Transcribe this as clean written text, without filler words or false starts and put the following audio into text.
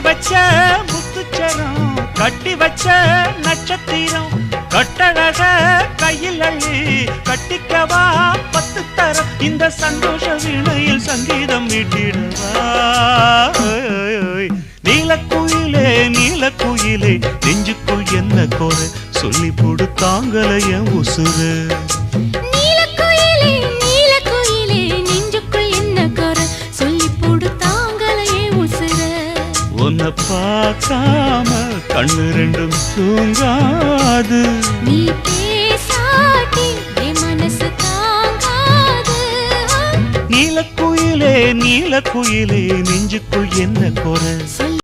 வச்ச முத்துச்சரம் கட்டி வச்ச நட்சத்திரம் கட்டழக கையில் அள்ளி கட்டிக்கவா 10 தரம் இந்த சந்தோஷ வீணையில் சங்கீதம் மீட்டிடவா நீலக்குயிலே நீலக்குயிலே நெஞ்சுக்குள் என்ன குறை சொல்லி போடு தாங்கலைய உசுறு நீலக்குயிலே நீலக்குயிலே நெஞ்சுக்குள் என்ன குறை சொல்லி போடு தாங்கலைய உசுறு உன்னை பார்க்காம கண்ணு ரெண்டும் தூங்காது நீ பேசாட்டி என் மனசு தாங்காது நீலக்குயிலே நீலக்குயிலே நெஞ்சுக்குள் என்ன குறை